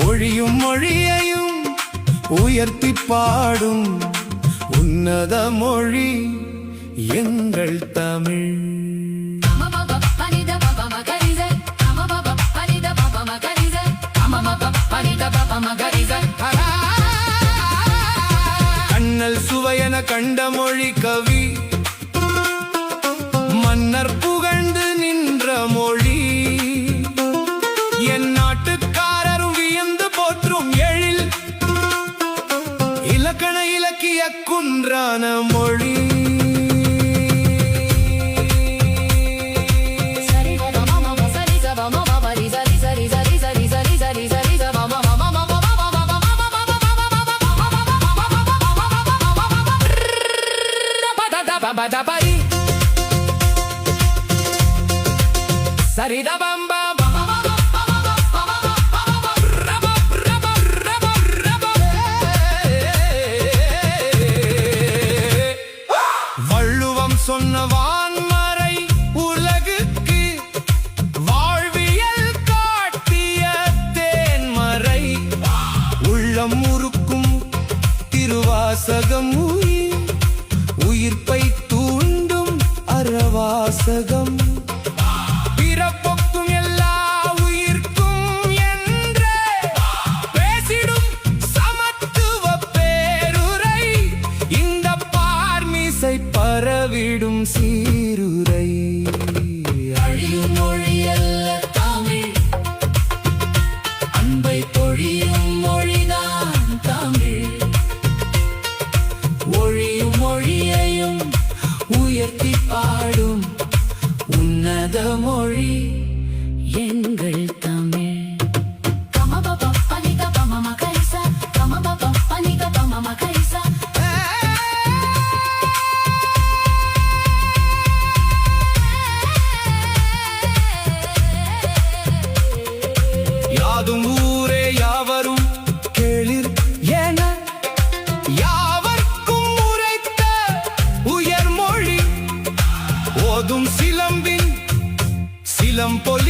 ஒழியும் மொழியையும் உயர்த்தி பாடும் உன்னத மொழி எங்கள் தமிழ். கண்ணல் சுவையென கண்ட மொழி கவி, மன்னர் புகழ்ந்து நின்ற மொழி, என் நாட்டுக்காரரும் வியந்து போற்றும் எழில் இலக்கண இலக்கிய குன்றான மொழி. வள்ளுவம் சொன்ன வான்மறை உலகுக்கு வாழ்வியல் காட்டிய தேன்மறை, உள்ளம் உருக்கும் திருவாசகம் உயிர்ப்பை தூண்டும் அறவாசகம், பிறப்பொக்கும் எல்லா உயிர்க்கும் என்றே பேசிடும் சமத்துவ பேருரை, இந்த பார்மிசை பரவிடும் சீருரை. அழியும் மொழியல்ல தமிழ், அன்பை பொழியும் மொழிதான் தமிழ். ஒழியும் மொழியையும் உயர்த்தி பாடும் உன்னத மொழி எங்கள் தமிழ். யாதும் ஊரே யாவரும் கேளிர் என யாவர்க்கும் உரைத்த உயர்மொழி, ஓதும் சிலம்பின் சிலம்பொலி